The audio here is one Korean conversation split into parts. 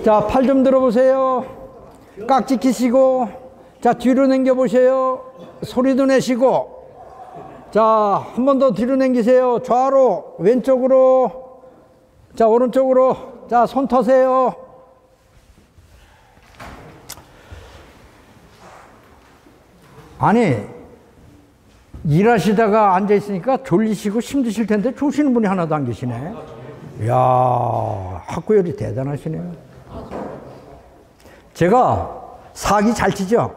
자, 팔 좀 들어보세요. 깍지 끼시고, 자, 뒤로 당겨보세요. 소리도 내시고. 자, 한 번 더 뒤로 당기세요. 좌로, 왼쪽으로. 자, 오른쪽으로. 자, 손 터세요. 아니, 일하시다가 앉아있으니까 졸리시고 힘드실 텐데 조시는 분이 하나도 안 계시네. 이야, 학구열이 대단하시네요. 제가 사기 잘 치죠?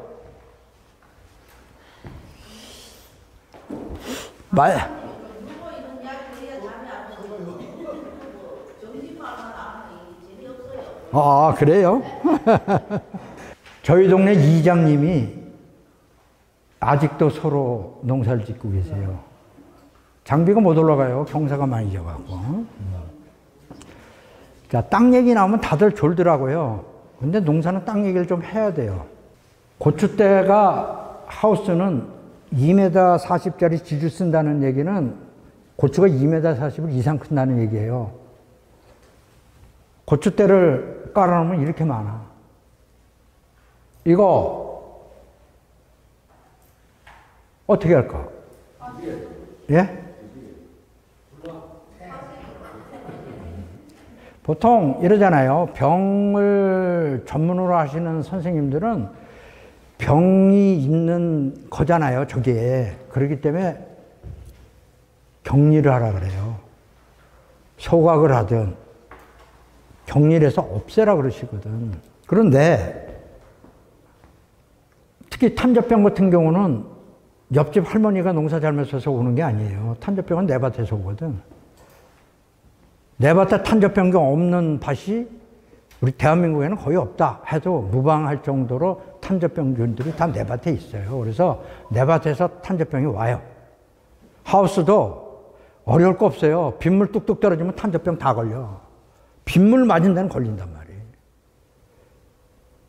아, 그래요? 저희 동네 이장님이 아직도 서로 농사를 짓고 계세요. 장비가 못 올라가요. 경사가 많이 져갖고. 자, 땅 얘기 나오면 다들 졸더라고요. 근데 농사는 땅 얘기를 좀 해야 돼요. 고추대가 하우스는 2m 40짜리 지주 쓴다는 얘기는 고추가 2m 40을 이상 큰다는 얘기예요. 고추대를 깔아놓으면 이렇게 많아. 이거 어떻게 할까? 예? 보통 이러잖아요. 병을 전문으로 하시는 선생님들은 병이 있는 거잖아요, 저게. 그렇기 때문에 격리를 하라 그래요. 소각을 하든 격리를 해서 없애라 그러시거든. 그런데 특히 탄저병 같은 경우는 옆집 할머니가 농사 잘못해서 오는 게 아니에요. 탄저병은 내 밭에서 오거든. 내 밭에 탄저병이 없는 밭이 우리 대한민국에는 거의 없다 해도 무방할 정도로 탄저병균들이 다 내 밭에 있어요. 그래서 내 밭에서 탄저병이 와요. 하우스도 어려울 거 없어요. 빗물 뚝뚝 떨어지면 탄저병 다 걸려. 빗물 맞은 데는 걸린단 말이에요.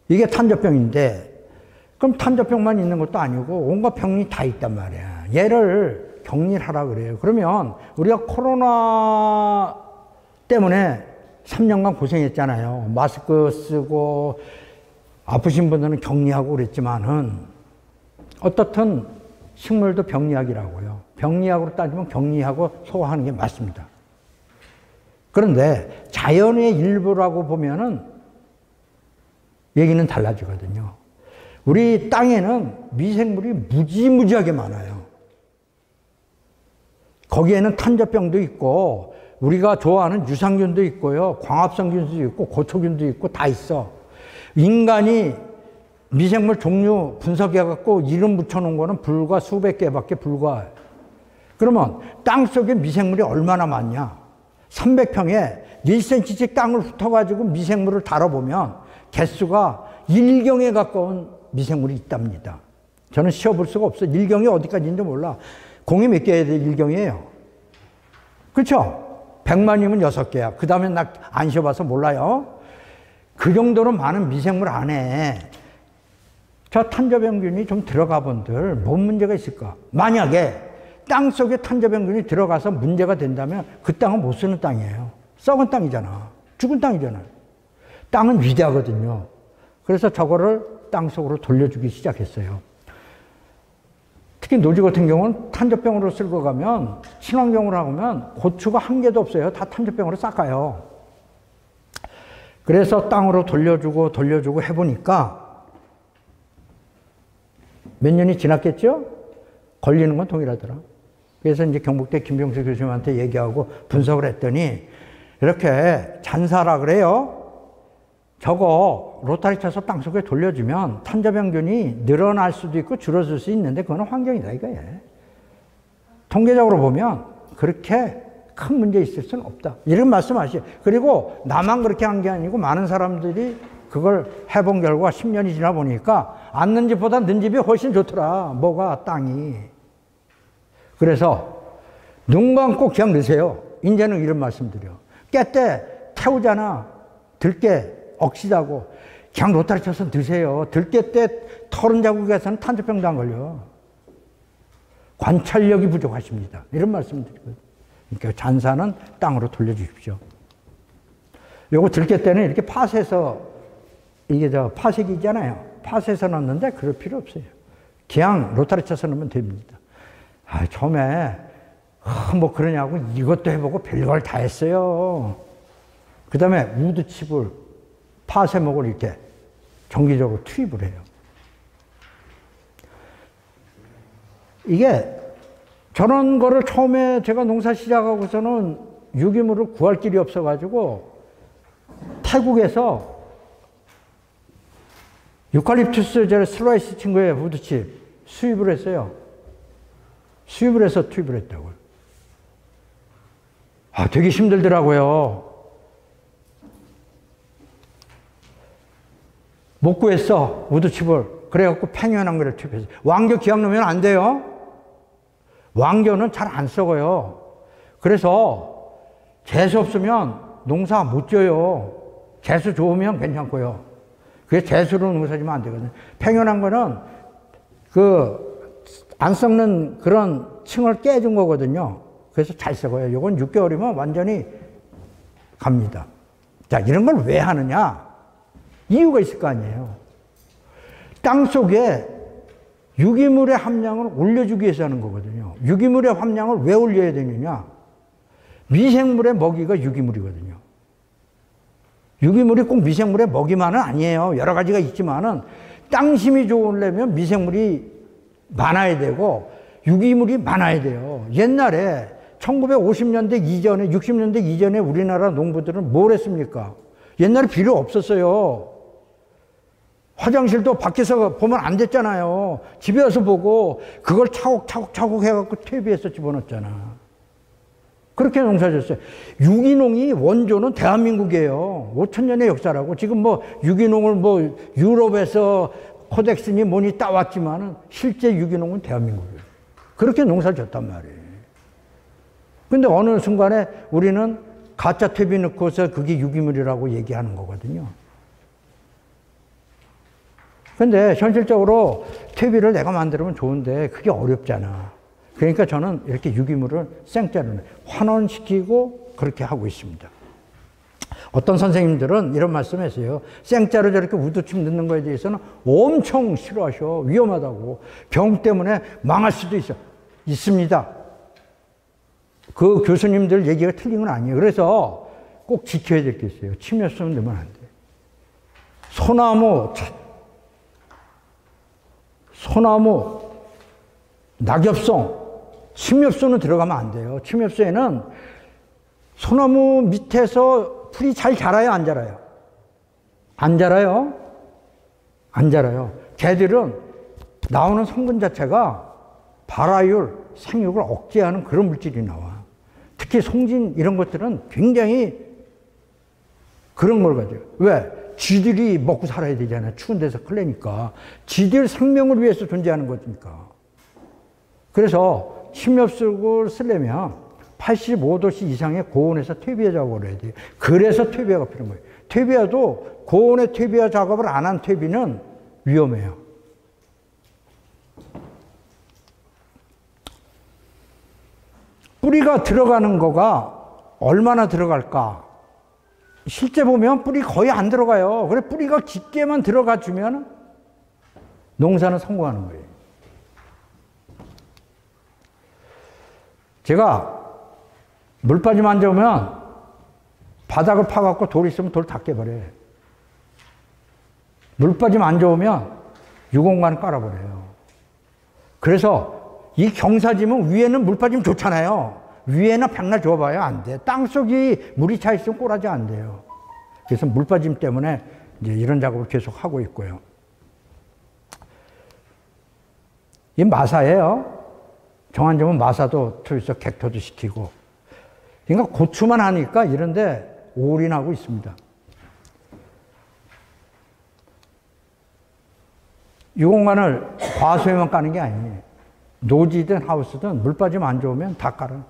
이게 탄저병인데 그럼 탄저병만 있는 것도 아니고 온갖 병이 다 있단 말이야. 얘를 격리를 하라 그래요. 그러면 우리가 코로나 때문에 3년간 고생했잖아요. 마스크 쓰고 아프신 분들은 격리하고 그랬지만은 어떻든 식물도 병리학이라고요. 병리학으로 따지면 격리하고 소화하는 게 맞습니다. 그런데 자연의 일부라고 보면은 얘기는 달라지거든요. 우리 땅에는 미생물이 무지무지하게 많아요. 거기에는 탄저병도 있고 우리가 좋아하는 유산균도 있고요. 광합성균도 있고 고초균도 있고 다 있어. 인간이 미생물 종류 분석해갖고 이름 붙여놓은 거는 불과 수백 개밖에 불과해요. 그러면 땅속에 미생물이 얼마나 많냐? 300평에 1cm씩 땅을 훑어가지고 미생물을 다뤄보면 개수가 1경에 가까운 미생물이 있답니다. 저는 쉬어볼 수가 없어. 1경이 어디까지 있는지 몰라. 공이 몇 개야 돼? 1경이에요. 그렇죠? 100만이면 6개야. 그 다음에 나 안 쉬어봐서 몰라요. 그 정도로 많은 미생물 안에 저 탄저병균이 좀 들어가 본들 뭔 문제가 있을까? 만약에 땅속에 탄저병균이 들어가서 문제가 된다면 그 땅은 못 쓰는 땅이에요. 썩은 땅이잖아. 죽은 땅이잖아. 땅은 위대하거든요. 그래서 저거를 땅속으로 돌려주기 시작했어요. 특히 노지 같은 경우는 탄저병으로 쓸고 가면 친환경으로 하면 고추가 한 개도 없어요. 다 탄저병으로 닦아요. 그래서 땅으로 돌려주고 해보니까 몇 년이 지났겠죠? 걸리는 건 동일하더라. 그래서 이제 경북대 김병수 교수님한테 얘기하고 분석을 했더니 이렇게 잔사라 그래요. 저거 로타리 쳐서 땅속에 돌려주면 탄저병균이 늘어날 수도 있고 줄어들 수 있는데 그거는 환경이다 이거예요. 통계적으로 보면 그렇게 큰 문제 있을 수는 없다. 이런 말씀하시죠. 그리고 나만 그렇게 한 게 아니고 많은 사람들이 그걸 해본 결과 10년이 지나 보니까 않는 집보다 는 집이 훨씬 좋더라. 뭐가 땅이. 그래서 눈 감고 그냥 넣으세요. 이제는 이런 말씀드려. 깨때 태우잖아. 들깨 억시다고 그냥 로타리 쳐서 드세요. 들깨 때 털은 자국에서는 탄저병도 안 걸려. 관찰력이 부족하십니다. 이런 말씀을 드리거든요. 그러니까 잔사는 땅으로 돌려주십시오. 요거 들깨 때는 이렇게 팥에서 이게 저 파쇄기 있잖아요. 파쇄해서 넣는데 그럴 필요 없어요. 그냥 로타리 쳐서 넣으면 됩니다. 아, 처음에 뭐 그러냐고 이것도 해보고 별걸 다 했어요. 그 다음에 우드칩을 파쇄목을 이렇게 정기적으로 투입을 해요. 이게 저런 거를 처음에 제가 농사 시작하고서는 유기물을 구할 길이 없어가지고 태국에서 유칼립투스 슬라이스 친 거에 우드칩 수입을 했어요. 수입을 해서 투입을 했다고요. 아, 되게 힘들더라고요. 못 구했어, 우드칩을. 그래갖고 팽현한 거를 투입했어요. 왕겨 기약 넣으면 안 돼요. 왕겨는 잘 안 썩어요. 그래서 재수 없으면 농사 못 져요. 재수 좋으면 괜찮고요. 그게 재수로 농사 지면 안 되거든요. 팽현한 거는 안 썩는 그런 층을 깨준 거거든요. 그래서 잘 썩어요. 이건 6개월이면 완전히 갑니다. 자, 이런 걸 왜 하느냐? 이유가 있을 거 아니에요. 땅 속에 유기물의 함량을 올려주기 위해서 하는 거거든요. 유기물의 함량을 왜 올려야 되느냐? 미생물의 먹이가 유기물이거든요. 유기물이 꼭 미생물의 먹이만은 아니에요. 여러 가지가 있지만은 땅심이 좋으려면 미생물이 많아야 되고 유기물이 많아야 돼요. 옛날에 1950년대 이전에 60년대 이전에 우리나라 농부들은 뭘 했습니까? 옛날에 비료 없었어요. 화장실도 밖에서 보면 안 됐잖아요. 집에 와서 보고 그걸 차곡차곡 해갖고 퇴비해서 집어넣었잖아. 그렇게 농사졌어요. 유기농이 원조는 대한민국이에요. 5,000년의 역사라고. 지금 뭐 유기농을 뭐 유럽에서 코덱스니 뭐니 따왔지만은 실제 유기농은 대한민국이에요. 그렇게 농사를 졌단 말이에요. 근데 어느 순간에 우리는 가짜 퇴비 넣고서 그게 유기물이라고 얘기하는 거거든요. 근데 현실적으로 퇴비를 내가 만들면 좋은데 그게 어렵잖아. 그러니까 저는 이렇게 유기물을 생짜로 환원시키고 그렇게 하고 있습니다. 어떤 선생님들은 이런 말씀 했어요. 생짜로 저렇게 우드칩 넣는 거에 대해서는 엄청 싫어하셔. 위험하다고. 병 때문에 망할 수도 있습니다. 그 교수님들 얘기가 틀린 건 아니에요. 그래서 꼭 지켜야 될 게 있어요. 침엽수는 넣으면 안 돼. 소나무, 낙엽송, 침엽수는 들어가면 안 돼요. 침엽수에는 소나무 밑에서 풀이 잘 자라요, 안 자라요? 안 자라요? 안 자라요. 걔들은 나오는 성분 자체가 발화율, 생육을 억제하는 그런 물질이 나와. 특히 송진 이런 것들은 굉장히 그런 걸 가져요. 왜? 쥐들이 먹고 살아야 되잖아요. 추운 데서 클래니까. 쥐들 생명을 위해서 존재하는 거니까. 그래서 침엽수를 쓰려면 85도씨 이상의 고온에서 퇴비화 작업을 해야 돼요. 그래서 퇴비화가 필요한 거예요. 퇴비화도 고온의 퇴비화 작업을 안 한 퇴비는 위험해요. 뿌리가 들어가는 거가 얼마나 들어갈까? 실제 보면 뿌리 거의 안 들어가요. 그래, 뿌리가 깊게만 들어가 주면 농사는 성공하는 거예요. 제가 물빠짐 안 좋으면 바닥을 파갖고 돌 있으면 돌 다 깨버려요. 물빠짐 안 좋으면 유공관 깔아버려요. 그래서 이 경사짐은 위에는 물빠짐 좋잖아요. 위에는 백날 줘봐야 안 돼. 땅속이 물이 차 있으면 꼬라지 안 돼요. 그래서 물빠짐 때문에 이제 이런 작업을 계속 하고 있고요. 이 마사예요. 정한점은 마사도 투입해서 객토도 시키고. 그러니까 고추만 하니까 이런데 올인하고 있습니다. 유공관을 과수에만 까는 게 아니에요. 노지든 하우스든 물빠짐 안 좋으면 다 깔아.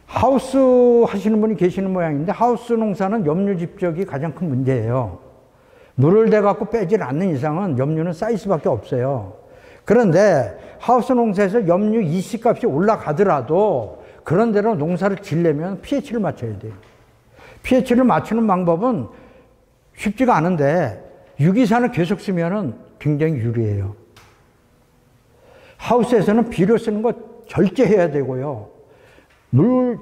하우스 하시는 분이 계시는 모양인데 하우스 농사는 염류 집적이 가장 큰 문제예요. 물을 대갖고 빼질 않는 이상은 염류는 쌓일 수밖에 없어요. 그런데 하우스 농사에서 염류 이시값이 올라가더라도 그런 대로 농사를 지려면 pH를 맞춰야 돼요. pH를 맞추는 방법은 쉽지가 않은데 유기산을 계속 쓰면은 굉장히 유리해요. 하우스에서는 비료 쓰는 거 절제해야 되고요. 물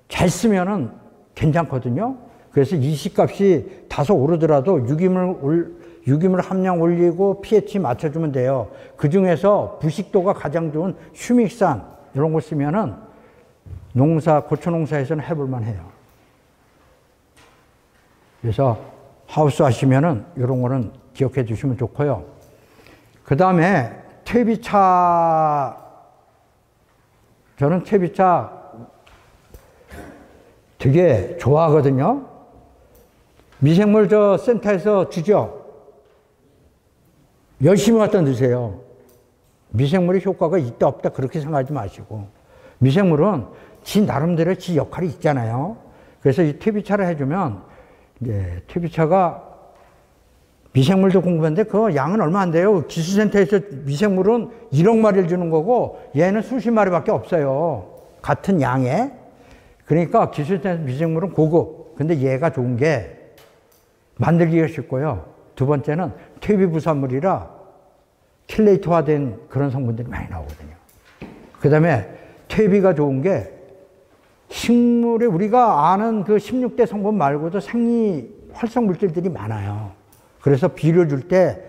잘 쓰면은 괜찮거든요. 그래서 이식값이 다소 오르더라도 유기물 함량 올리고 pH 맞춰주면 돼요. 그 중에서 부식도가 가장 좋은 휴믹산 이런 거 쓰면은 고추 농사에서는 해볼만 해요. 그래서 하우스 하시면은 이런 거는 기억해 주시면 좋고요. 그 다음에 퇴비차, 저는 퇴비차 되게 좋아하거든요. 미생물 센터에서 주죠. 열심히 갖다 넣으세요. 미생물의 효과가 있다 없다 그렇게 생각하지 마시고, 미생물은 지 나름대로 지 역할이 있잖아요. 그래서 이 퇴비차를 해주면, 이제 퇴비차가 미생물도 공급하는데 그 양은 얼마 안 돼요. 기술센터에서 미생물은 1억 마리를 주는 거고 얘는 수십 마리밖에 없어요. 같은 양에. 그러니까 기술센터 미생물은 고급. 근데 얘가 좋은 게 만들기가 쉽고요. 두 번째는 퇴비 부산물이라 킬레이터화된 그런 성분들이 많이 나오거든요. 그 다음에 퇴비가 좋은 게 식물에 우리가 아는 그 16대 성분 말고도 생리 활성 물질들이 많아요. 그래서 비료 줄 때,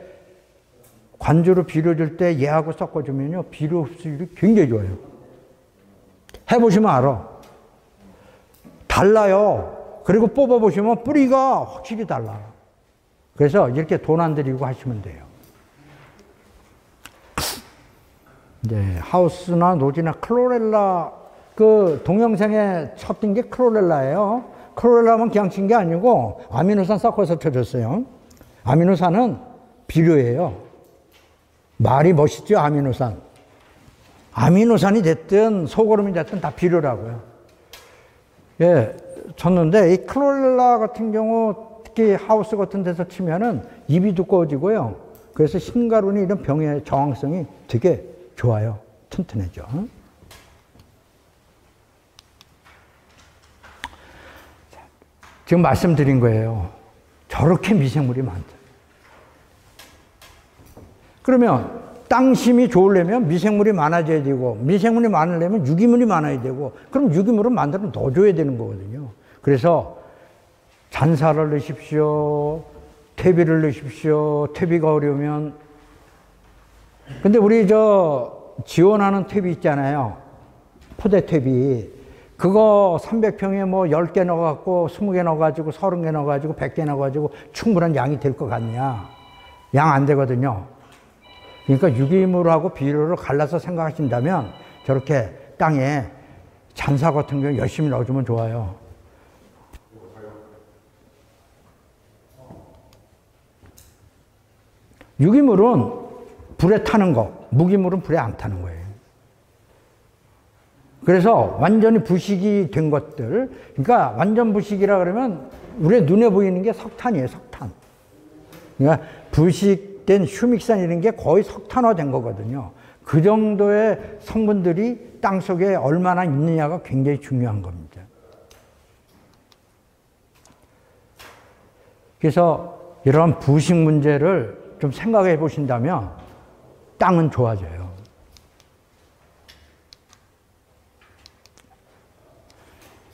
관주로 비료 줄 때 얘하고 섞어주면요, 비료 흡수율이 굉장히 좋아요. 해보시면 알아. 달라요. 그리고 뽑아보시면 뿌리가 확실히 달라. 그래서 이렇게 돈 안 들이고 하시면 돼요. 이제 하우스나 노지나 클로렐라, 그 동영상에 쳤던 게 클로렐라예요. 클로렐라만 그냥 친 게 아니고 아미노산 섞어서 쳐줬어요. 아미노산은 비료예요. 말이 멋있죠, 아미노산. 아미노산이 됐든 소고름이 됐든 다 비료라고요. 예, 쳤는데 이 클로렐라 같은 경우 특히 하우스 같은 데서 치면은 잎이 두꺼워지고요. 그래서 신가루니 이런 병의 저항성이 되게 좋아요. 튼튼해져. 지금 말씀드린 거예요. 저렇게 미생물이 많다. 그러면 땅심이 좋으려면 미생물이 많아져야 되고, 미생물이 많으려면 유기물이 많아야 되고, 그럼 유기물을 만들어 넣어줘야 되는 거거든요. 그래서 잔사를 넣으십시오. 퇴비를 넣으십시오. 퇴비가 어려우면. 근데 우리 지원하는 퇴비 있잖아요. 포대 퇴비. 그거 300평에 뭐 10개 넣어갖고 20개 넣어가지고 30개 넣어가지고 100개 넣어가지고 충분한 양이 될 것 같냐? 양 안 되거든요. 그러니까 유기물하고 비료를 갈라서 생각하신다면 저렇게 땅에 잔사 같은 경우 열심히 넣어주면 좋아요. 유기물은 불에 타는 거, 무기물은 불에 안 타는 거예요. 그래서 완전히 부식이 된 것들, 그러니까 완전 부식이라 그러면 우리 눈에 보이는 게 석탄이에요, 석탄. 그러니까 부식된 휴믹산 이런 게 거의 석탄화된 거거든요. 그 정도의 성분들이 땅 속에 얼마나 있느냐가 굉장히 중요한 겁니다. 그래서 이런 부식 문제를 좀 생각해 보신다면 땅은 좋아져요.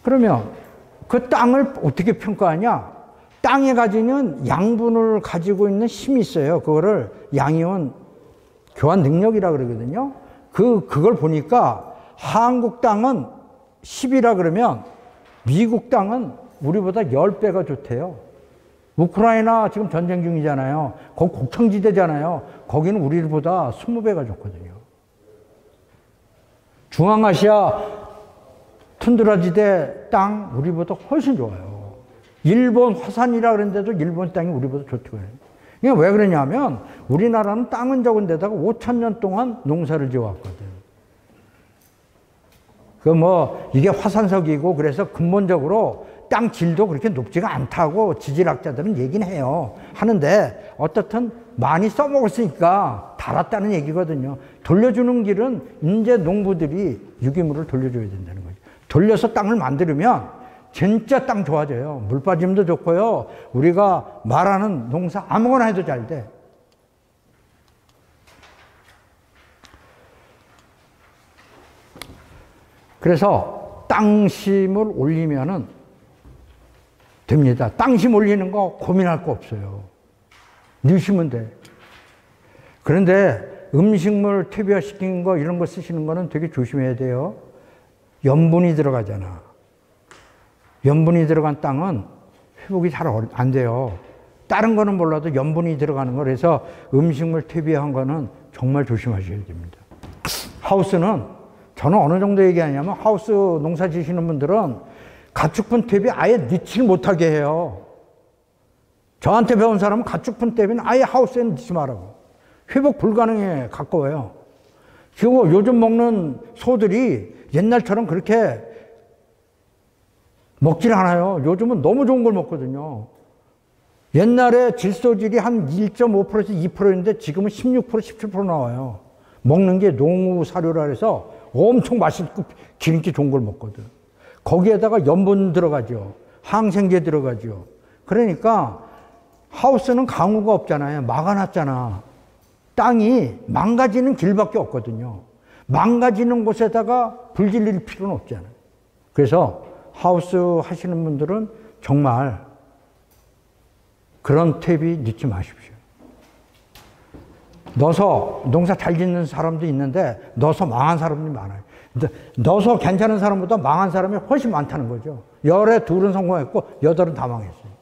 그러면 그 땅을 어떻게 평가하냐? 땅에 가지는 양분을 가지고 있는 힘이 있어요. 그거를 양이온 교환 능력이라 그러거든요. 그걸 보니까 한국 땅은 10이라 그러면 미국 땅은 우리보다 10배가 좋대요. 우크라이나 지금 전쟁 중이잖아요. 거기 곡창지대잖아요. 거기는 우리보다 20배가 좋거든요. 중앙아시아 툰드라지대 땅 우리보다 훨씬 좋아요. 일본 화산이라 그랬는데도 일본 땅이 우리보다 좋대요. 이게 왜 그러냐면 우리나라는 땅은 적은 데다가 5,000년 동안 농사를 지어왔거든. 이게 화산석이고 그래서 근본적으로 땅 질도 그렇게 높지가 않다고 지질학자들은 얘기는 해요. 하는데 어떻든 많이 써먹었으니까 달았다는 얘기거든요. 돌려주는 길은 이제 농부들이 유기물을 돌려줘야 된다는 거죠. 돌려서 땅을 만들면 진짜 땅 좋아져요. 물 빠짐도 좋고요. 우리가 말하는 농사 아무거나 해도 잘 돼. 그래서 땅심을 올리면은 됩니다. 땅심 올리는 거 고민할 거 없어요. 넣으시면 돼. 그런데 음식물 퇴비화시킨 거 이런 거 쓰시는 거는 되게 조심해야 돼요. 염분이 들어가잖아. 염분이 들어간 땅은 회복이 잘 안 돼요. 다른 거는 몰라도 염분이 들어가는 거. 그래서 음식물 퇴비한 거는 정말 조심하셔야 됩니다. 하우스는 저는 어느 정도 얘기하냐면 하우스 농사 지시는 분들은 가축분 퇴비 아예 넣지 못하게 해요. 저한테 배운 사람은 가축분 퇴비는 아예 하우스에 넣지 말라고. 회복 불가능에 가까워요. 그리고 요즘 먹는 소들이 옛날처럼 그렇게 먹질 않아요. 요즘은 너무 좋은 걸 먹거든요. 옛날에 질소질이 한 1.5%에서 2%였는데 지금은 16%, 17% 나와요. 먹는 게 농우 사료라 해서 엄청 맛있고 기름기 좋은 걸 먹거든. 거기에다가 염분 들어가죠. 항생제 들어가죠. 그러니까 하우스는 강우가 없잖아요. 막아놨잖아. 땅이 망가지는 길밖에 없거든요. 망가지는 곳에다가 불 질릴 필요는 없잖아요. 그래서 하우스 하시는 분들은 정말 그런 퇴비 넣지 마십시오. 넣어서 농사 잘 짓는 사람도 있는데 넣어서 망한 사람이 많아요. 넣어서 괜찮은 사람보다 망한 사람이 훨씬 많다는 거죠. 10에 2은 성공했고 8은 다 망했어요.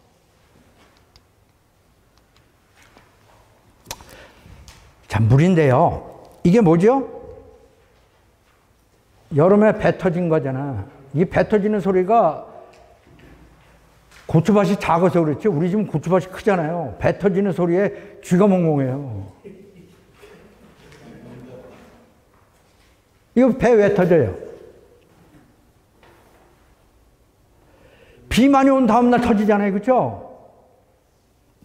자, 물인데요. 이게 뭐죠? 여름에 배 터진 거잖아. 이 배 터지는 소리가 고추밭이 작아서 그렇지. 우리 집은 고추밭이 크잖아요. 배 터지는 소리에 쥐가 멍멍해요. 이거 배 왜 터져요? 비 많이 온 다음날 터지잖아요. 그렇죠?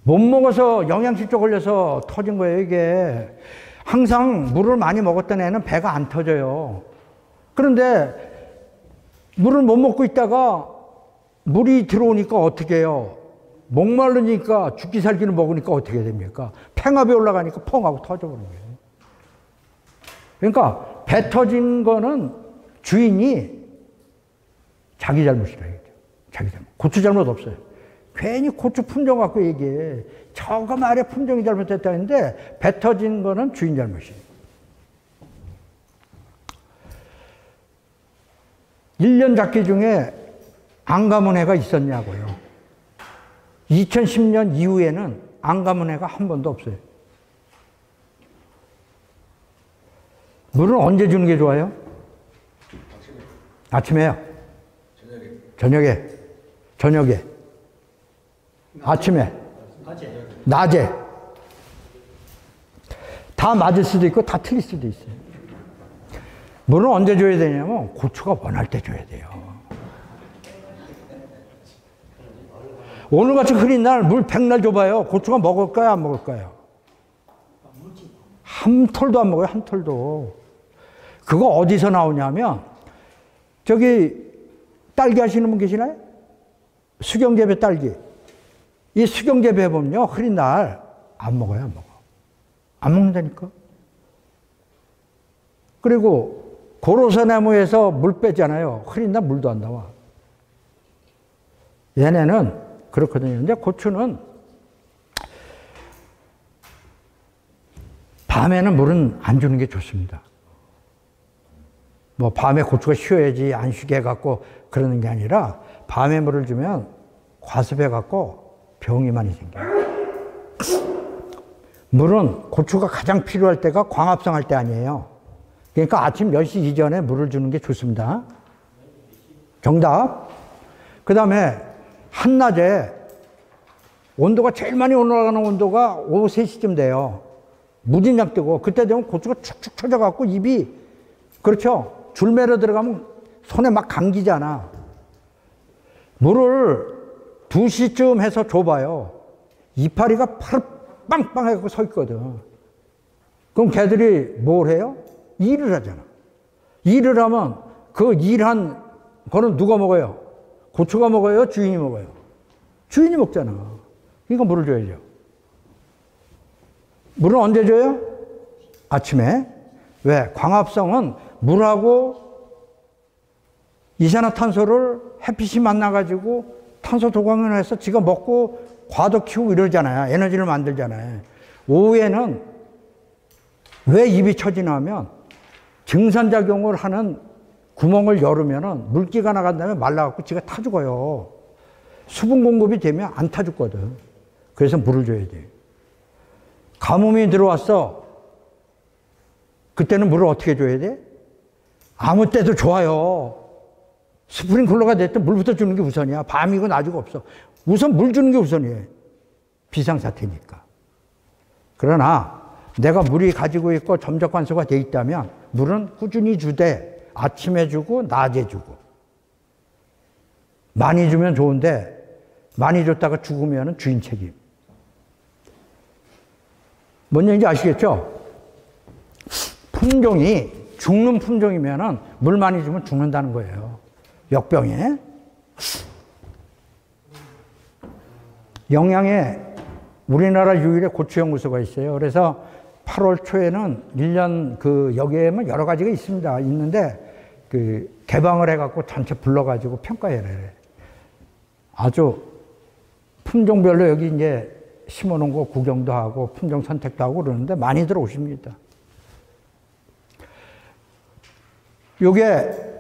못 먹어서 영양실조 걸려서 터진 거예요. 이게 항상 물을 많이 먹었던 애는 배가 안 터져요. 그런데 물을 못 먹고 있다가 물이 들어오니까 어떻게 해요? 목마르니까 죽기 살기를 먹으니까 어떻게 됩니까? 팽압이 올라가니까 펑 하고 터져버린 거예요. 그러니까 배 터진 거는 주인이 자기 잘못이라 얘기죠. 자기 잘못. 고추 잘못 없어요. 괜히 고추 품종 갖고 얘기해. 저거 말에 품종이 잘못됐다는데 배 터진 거는 주인 잘못이에요. 1년 작기 중에 안 가문 해가 있었냐고요. 2010년 이후에는 안 가문 해가 한 번도 없어요. 물은 언제 주는 게 좋아요? 아침에요? 저녁에. 아침에. 낮에. 다 맞을 수도 있고 다 틀릴 수도 있어요. 물은 언제 줘야 되냐면 고추가 원할 때 줘야 돼요. 오늘같이 흐린 날 물 100날 줘봐요. 고추가 먹을까요? 안 먹을까요? 한 톨도 안 먹어요. 한 톨도. 그거 어디서 나오냐면 저기 딸기 하시는 분 계시나요? 수경재배 딸기. 이 수경재배 보면요. 흐린 날 안 먹어요. 안 먹어. 안 먹는다니까. 그리고 고로쇠나무에서 물 빼잖아요. 흐린 날 물도 안 나와. 얘네는 그렇거든요. 근데 고추는 밤에는 물은 안 주는 게 좋습니다. 뭐 밤에 고추가 쉬어야지 안 쉬게 해갖고 그러는 게 아니라 밤에 물을 주면 과습해갖고 병이 많이 생겨요. 물은 고추가 가장 필요할 때가 광합성 할 때 아니에요. 그러니까 아침 10시 이전에 물을 주는 게 좋습니다. 정답. 그 다음에 한낮에 온도가 제일 많이 올라가는 온도가 오후 3시쯤 돼요. 무진장 뜨고 그때 되면 고추가 축축 처져갖고 입이 그렇죠. 줄매러 들어가면 손에 막 감기잖아. 물을 2시쯤 해서 줘봐요. 이파리가 파르 빵빵 해갖고 서 있거든. 그럼 걔들이 뭘 해요? 일을 하잖아. 일을 하면 그 일한 거는 누가 먹어요? 고추가 먹어요? 주인이 먹어요? 주인이 먹잖아. 그러니까 물을 줘야죠. 물은 언제 줘요? 아침에. 왜? 광합성은 물하고 이산화탄소를 햇빛이 만나가지고 탄소 도광을 해서 지가 먹고 과도 키우고 이러잖아요. 에너지를 만들잖아요. 오후에는 왜 입이 처지냐면 증산작용을 하는 구멍을 열으면 물기가 나간 다음에 말라갖고 지가 타 죽어요. 수분 공급이 되면 안 타 죽거든. 그래서 물을 줘야 돼. 가뭄이 들어왔어. 그때는 물을 어떻게 줘야 돼? 아무 때도 좋아요. 스프링클러가 됐든 물부터 주는 게 우선이야. 밤이고 낮이고 없어. 우선 물 주는 게 우선이에요. 비상사태니까. 그러나 내가 물이 가지고 있고 점적 관수가 돼 있다면 물은 꾸준히 주되 아침에 주고 낮에 주고. 많이 주면 좋은데 많이 줬다가 죽으면 주인 책임. 뭔 얘기인지 아시겠죠? 품종이 죽는 품종이면 물 많이 주면 죽는다는 거예요. 역병에. 영양에 우리나라 유일의 고추연구소가 있어요. 그래서 8월 초에는 1년 여기에만 여러 가지가 있습니다. 있는데 개방을 해갖고 전체 불러가지고 평가해래. 아주 품종별로 여기 이제 심어놓은 거 구경도 하고 품종 선택도 하고 그러는데 많이들 오십니다. 요게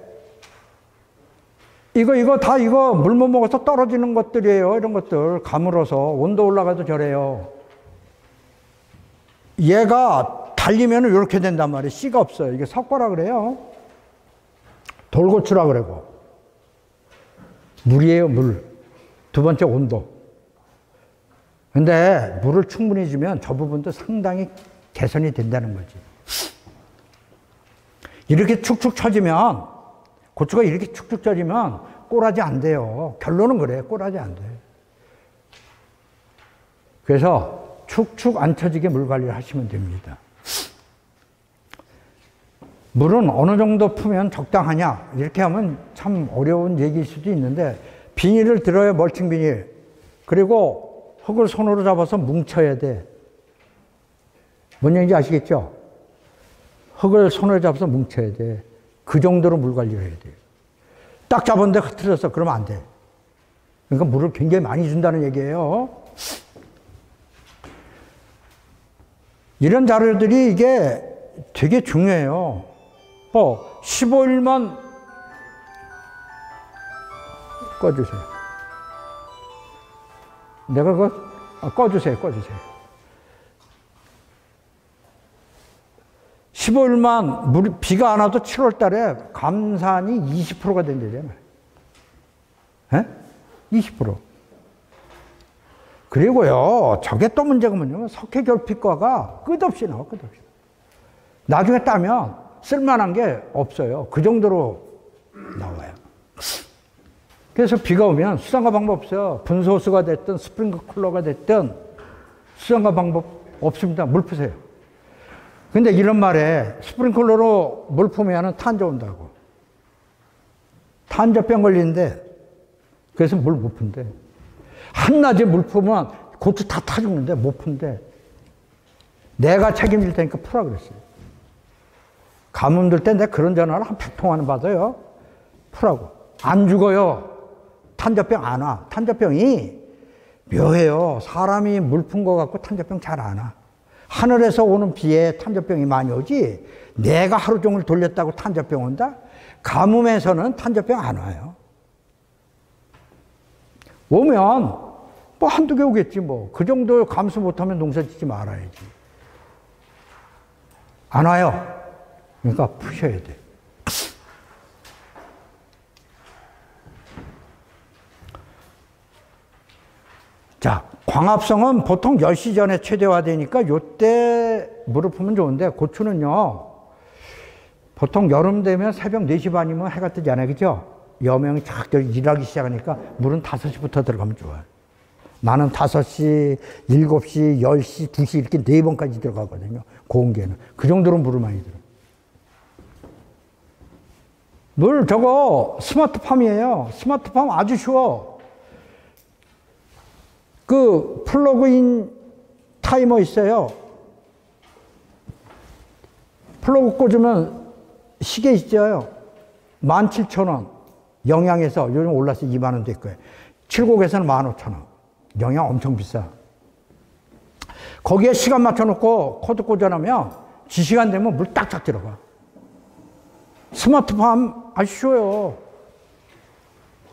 이거 다 물 못 먹어서 떨어지는 것들이에요. 이런 것들 가물어서 온도 올라가도 저래요. 얘가 달리면 이렇게 된단 말이에요. 씨가 없어요. 이게 석고라 그래요. 돌고추라 그러고. 물이에요, 물. 두 번째 온도. 근데 물을 충분히 주면 저 부분도 상당히 개선이 된다는 거지. 이렇게 축축 처지면, 고추가 이렇게 축축 처지면 꼬라지 안 돼요. 결론은 그래. 꼬라지 안 돼. 그래서 축축 안 처지게 물 관리를 하시면 됩니다. 물은 어느 정도 푸면 적당하냐? 이렇게 하면 참 어려운 얘기일 수도 있는데, 비닐을 들어요, 멀칭 비닐. 그리고 흙을 손으로 잡아서 뭉쳐야 돼. 뭔 얘기인지 아시겠죠? 흙을 손으로 잡아서 뭉쳐야 돼. 그 정도로 물 관리를 해야 돼. 딱 잡았는데 흐트렸어. 그러면 안 돼. 그러니까 물을 굉장히 많이 준다는 얘기예요. 이런 자료들이 이게 되게 중요해요. 15일만 꺼주세요. 내가 꺼주세요. 15일만 비가 안 와도 7월 달에 감산이 20%가 된대잖아요. 예? 20%. 그리고요, 저게 또 문제가 뭐냐면 석회결핍과가 끝없이 나와, 끝없이. 나중에 따면 쓸만한 게 없어요. 그 정도로 나와요. 그래서 비가 오면 수상화 방법 없어요. 분소수가 됐든 스프링클러가 됐든 수상화 방법 없습니다. 물 푸세요. 근데 이런 말에 스프링클러로 물 푸면 탄저 온다고. 탄저병 걸리는데 그래서 물 못 푼대. 한낮에 물 푸면 고추 다 타 죽는데 못 푼대. 내가 책임질 테니까 푸라 그랬어요. 가뭄 들 때 내가 그런 전화를 한 100통화는 받아요. 푸라고. 안 죽어요. 탄저병 안 와. 탄저병이 묘해요. 사람이 물 푼 거 갖고 탄저병 잘 안 와. 하늘에서 오는 비에 탄저병이 많이 오지, 내가 하루 종일 돌렸다고 탄저병 온다? 가뭄에서는 탄저병 안 와요. 오면 뭐 한두 개 오겠지 뭐. 그 정도 감수 못하면 농사 짓지 말아야지. 안 와요. 그러니까 푸셔야 돼. 자, 광합성은 보통 10시 전에 최대화되니까 요때 물을 푸면 좋은데, 고추는요, 보통 여름 되면 새벽 4시 반이면 해가 뜨잖아요. 그죠? 여명이 쫙 일하기 시작하니까 물은 5시부터 들어가면 좋아요. 나는 5시, 7시, 10시, 2시 이렇게 4번까지 들어가거든요. 고온계는. 그 정도로 물을 많이 들어요. 물 저거 스마트팜이에요. 스마트팜 아주 쉬워. 그 플러그인 타이머 있어요. 플러그 꽂으면 시계 있어요. 17,000원. 영양에서 요즘 올라서 2만 원 될 거예요. 칠곡에서는 15,000원. 영양 엄청 비싸. 거기에 시간 맞춰놓고 코드 꽂아놓으면 지시간 되면 물 딱딱 들어가. 스마트팜 아주 쉬워요.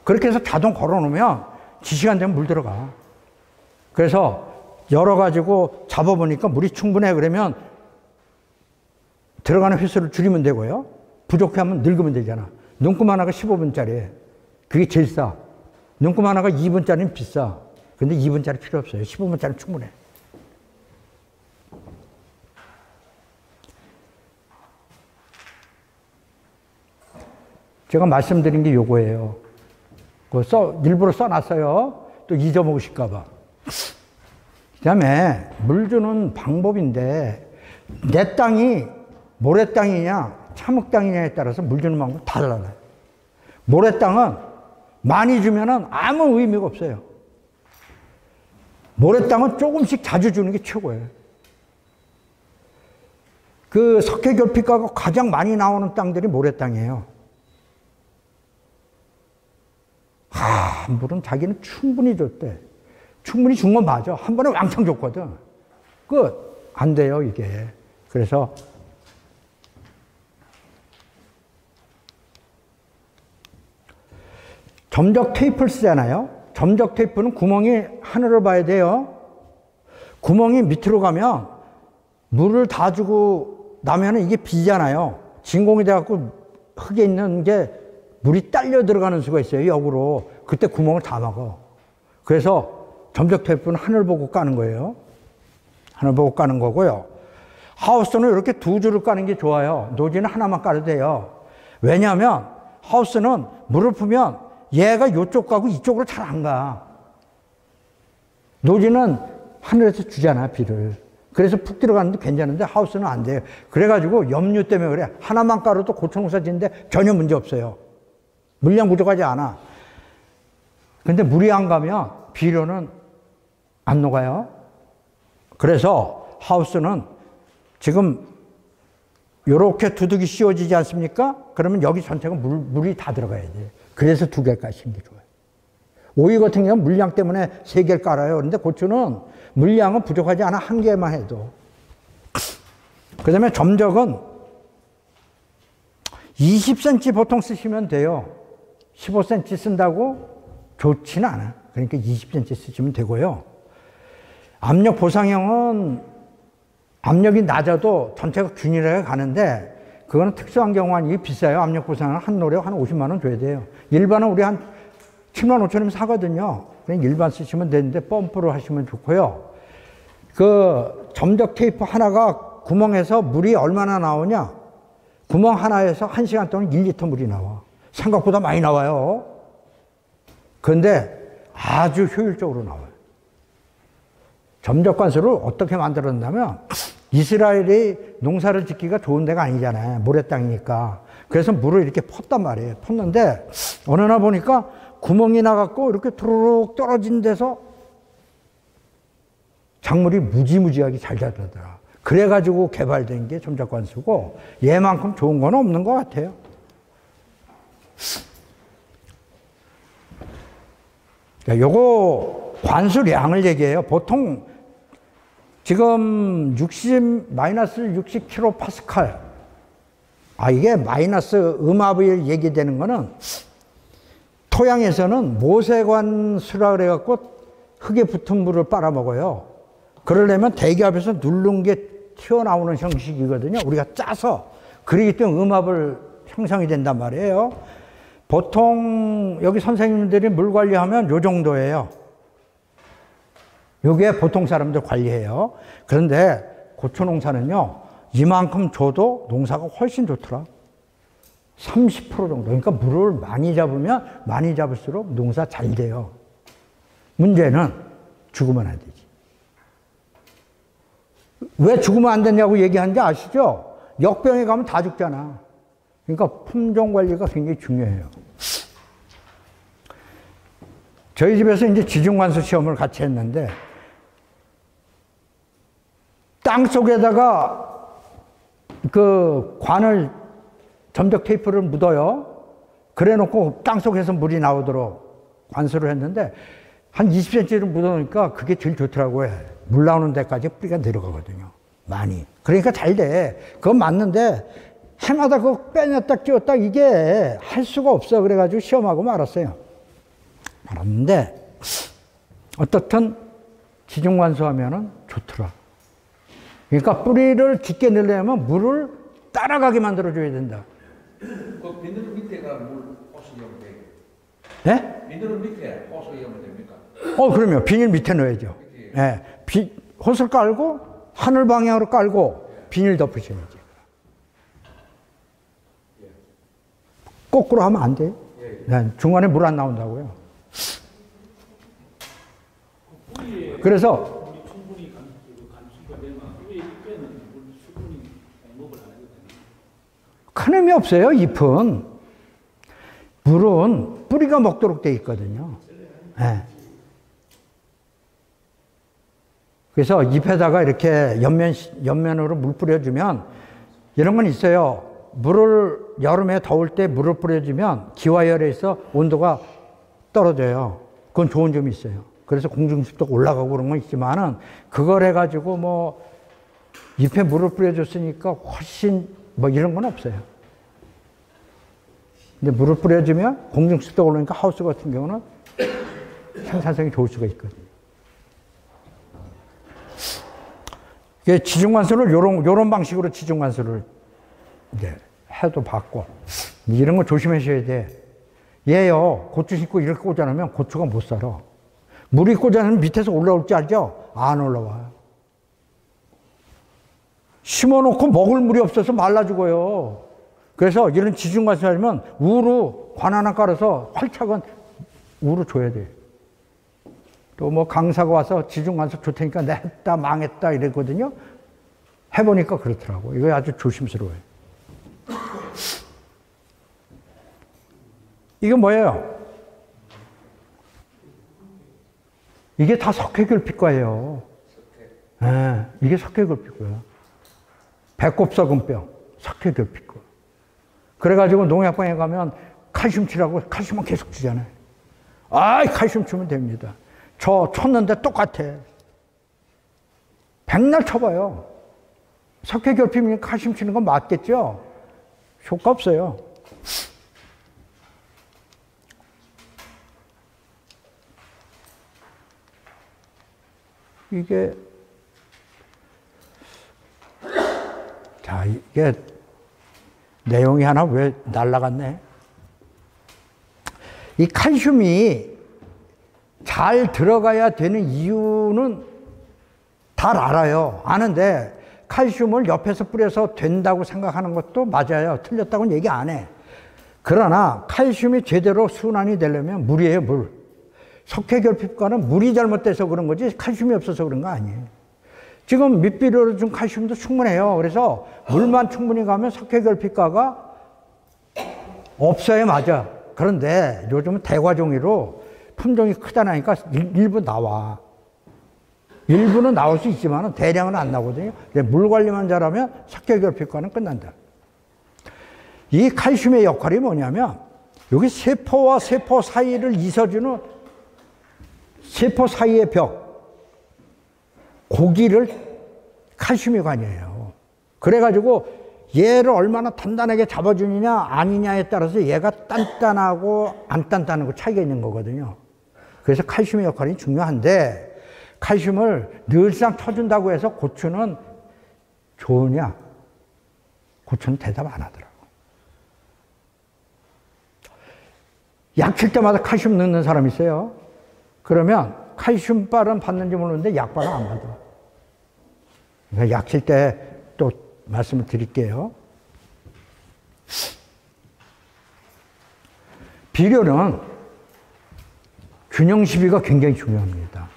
그렇게 해서 자동 걸어놓으면 지시간 되면 물 들어가. 그래서 열어가지고 잡아보니까 물이 충분해. 그러면 들어가는 횟수를 줄이면 되고요. 부족해 하면 늙으면 되잖아. 눈금 하나가 15분짜리. 그게 제일 싸. 눈금 하나가 2분짜리는 비싸. 근데 2분짜리 필요 없어요. 15분짜리 충분해. 제가 말씀드린 게 요거예요. 일부러 써놨어요. 또 잊어먹으실까봐. 그 다음에 물 주는 방법인데, 내 땅이 모래 땅이냐, 참흙 땅이냐에 따라서 물 주는 방법이 달라요. 모래 땅은 많이 주면은 아무 의미가 없어요. 모래 땅은 조금씩 자주 주는 게 최고예요. 그 석회 결핍가가 가장 많이 나오는 땅들이 모래 땅이에요. 물은 자기는 충분히 줬대. 충분히 준 건 맞아. 한 번에 왕창 줬거든. 안 돼요, 이게. 그래서 점적 테이프를 쓰잖아요. 점적 테이프는 구멍이 하늘을 봐야 돼요. 구멍이 밑으로 가면 물을 다 주고 나면 이게 비잖아요. 진공이 돼갖고 흙에 있는 게 물이 딸려 들어가는 수가 있어요, 역으로. 그때 구멍을 다 막어. 그래서 점적 테이프는 하늘 보고 까는 거예요. 하늘 보고 까는 거고요. 하우스는 이렇게 두 줄을 까는 게 좋아요. 노지는 하나만 까도 돼요. 왜냐하면 하우스는 물을 푸면 얘가 이쪽 가고 이쪽으로 잘 안 가. 노지는 하늘에서 주잖아, 비를. 그래서 푹 들어가는데 괜찮은데 하우스는 안 돼요. 그래가지고 염류 때문에 그래. 하나만 깔아도 고쳐농사 짓는데 전혀 문제 없어요. 물량 부족하지 않아. 근데 물이 안 가면 비료는 안 녹아요. 그래서 하우스는 지금 이렇게 두둑이 씌워지지 않습니까? 그러면 여기 전체가 물이 다 들어가야 돼. 그래서 두 개를 까시는 게 좋아요. 오이 같은 경우는 물량 때문에 세 개를 깔아요. 그런데 고추는 물량은 부족하지 않아. 한 개만 해도. 그 다음에 점적은 20cm 보통 쓰시면 돼요. 15cm 쓴다고 좋지는 않아. 그러니까 20cm 쓰시면 되고요. 압력 보상형은 압력이 낮아도 전체가 균일하게 가는데 그거는 특수한 경우는 이게 비싸요. 압력 보상은 한 노래 한 50만 원 줘야 돼요. 일반은 우리 한 7만 5천 원이면 사거든요. 그냥 일반 쓰시면 되는데 펌프로 하시면 좋고요. 그 점적 테이프 하나가 구멍에서 물이 얼마나 나오냐? 구멍 하나에서 1시간 동안 1리터 물이 나와. 생각보다 많이 나와요. 그런데 아주 효율적으로 나와요. 점적 관수를 어떻게 만들었냐면 이스라엘이 농사를 짓기가 좋은 데가 아니잖아요. 모래 땅이니까. 그래서 물을 이렇게 펐단 말이에요. 펐는데 어느 날 보니까 구멍이 나갖고 이렇게 turu룩 떨어진 데서 작물이 무지무지하게 잘 자라더라. 그래가지고 개발된 게 점적 관수고 얘만큼 좋은 건 없는 것 같아요. 요거 관수량을 얘기해요. 보통 지금 마이너스 60kPa. 이게 마이너스 음압을 얘기되는 거는 토양에서는 모세관수라 그래갖고 흙에 붙은 물을 빨아먹어요. 그러려면 대기압에서 누른 게 튀어나오는 형식이거든요. 우리가 짜서. 그러기 때문에 음압을 형성이 된단 말이에요. 보통 여기 선생님들이 물 관리하면 요 정도예요. 요게 보통 사람들 관리해요. 그런데 고추농사는요, 이만큼 줘도 농사가 훨씬 좋더라. 30% 정도. 그러니까 물을 많이 잡으면 많이 잡을수록 농사 잘 돼요. 문제는 죽으면 안 되지. 왜 죽으면 안 되냐고 얘기하는지 아시죠? 역병에 가면 다 죽잖아. 그러니까 품종 관리가 굉장히 중요해요. 저희 집에서 이제 지중관수 시험을 같이 했는데, 땅 속에다가 그 관을 점적 테이프를 묻어요. 그래 놓고 땅 속에서 물이 나오도록 관수를 했는데, 한 20cm를 묻어놓으니까 그게 제일 좋더라고요. 물 나오는 데까지 뿌리가 내려가거든요. 많이. 그러니까 잘 돼. 그건 맞는데, 해마다 그거 빼냈다 끼웠다 이게 할 수가 없어. 그래가지고 시험하고 말았어요. 말았는데, 어떻든 지중관수하면은 좋더라. 그러니까 뿌리를 깊게 내려면 물을 따라가게 만들어줘야 된다. 그 비늘 밑에가 물 호수이면 돼요? 네? 비늘 밑에 호수이면 됩니까? 그럼요. 비닐 밑에 넣어야죠. 예. 호스를 깔고, 하늘 방향으로 깔고, 비닐 덮으셔야지. 거꾸로 하면 안 돼요. 네, 중간에 물 안 나온다고요. 그래서, 큰 의미 없어요, 잎은. 물은 뿌리가 먹도록 돼 있거든요. 네. 그래서 잎에다가 이렇게 옆면으로 물 뿌려주면 이런 건 있어요. 물을 여름에 더울 때 물을 뿌려주면 기와열에서 온도가 떨어져요. 그건 좋은 점이 있어요. 그래서 공중습도가 올라가고 그런 건 있지만은 그걸 해가지고 뭐 잎에 물을 뿌려줬으니까 훨씬 뭐 이런 건 없어요. 근데 물을 뿌려주면 공중습도가 오르니까 하우스 같은 경우는 생산성이 좋을 수가 있거든요. 지중관수를 요런 방식으로 지중관수를 이제 해도 받고, 이런 거 조심하셔야 돼. 얘요, 고추 심고 이렇게 꽂아놓으면 고추가 못 살아. 물이 꽂아놓으면 밑에서 올라올 줄 알죠? 안 올라와요. 심어놓고 먹을 물이 없어서 말라 죽어요. 그래서 이런 지중관수 하려면 우루 관 하나 깔아서 활착은 우루 줘야 돼. 또 뭐 강사가 와서 지중관수 좋다니까 내 했다 망했다 이랬거든요. 해보니까 그렇더라고. 이거 아주 조심스러워요. 이게 뭐예요? 이게 다 석회결핍과예요. 네, 이게 석회결핍과예요. 배꼽썩은병, 석회결핍과. 그래가지고 농약방에 가면 칼슘 치라고 칼슘은 계속 주잖아요. 칼슘 주면 됩니다. 저 쳤는데 똑같아. 백날 쳐봐요. 석회결핍이니까 칼슘 치는 건 맞겠죠? 효과 없어요. 이게 내용이 하나 왜 날라갔네. 이 칼슘이 잘 들어가야 되는 이유는 잘 알아요. 아는데 칼슘을 옆에서 뿌려서 된다고 생각하는 것도 맞아요. 틀렸다고는 얘기 안 해. 그러나 칼슘이 제대로 순환이 되려면 물이에요, 물. 석회결핍과는 물이 잘못돼서 그런 거지 칼슘이 없어서 그런 거 아니에요. 지금 밑비료로 준 칼슘도 충분해요. 그래서 물만 충분히 가면 석회결핍과가 없어야 맞아. 그런데 요즘은 대과종이로 품종이 크다 나니까 일부 나와. 일부는 나올 수 있지만 대량은 안 나오거든요. 물 관리만 잘하면 석회결핍과는 끝난다. 이 칼슘의 역할이 뭐냐면 여기 세포와 세포 사이를 이어주는 세포 사이의 벽, 고기를 칼슘이 관여해요. 그래가지고 얘를 얼마나 단단하게 잡아주느냐 아니냐에 따라서 얘가 단단하고 안 단단하고 차이가 있는 거거든요. 그래서 칼슘의 역할이 중요한데 칼슘을 늘상 쳐준다고 해서 고추는 좋으냐? 고추는 대답 안 하더라고. 약 칠 때마다 칼슘 넣는 사람 있어요. 그러면 칼슘빨은 받는지 모르는데 약빨은 안 받아. 그러니까 약 칠 때 또 말씀을 드릴게요. 비료는 균형 시비가 굉장히 중요합니다.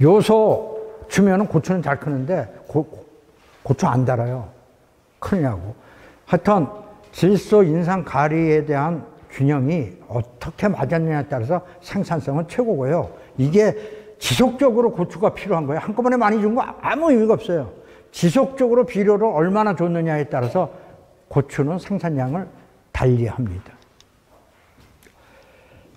요소 주면은 고추는 잘 크는데 고추 안 달아요. 크냐고. 하여튼 질소, 인산, 가리에 대한 균형이 어떻게 맞았느냐에 따라서 생산성은 최고고요. 이게 지속적으로 고추가 필요한 거예요. 한꺼번에 많이 준 거 아무 의미가 없어요. 지속적으로 비료를 얼마나 줬느냐에 따라서 고추는 생산량을 달리합니다.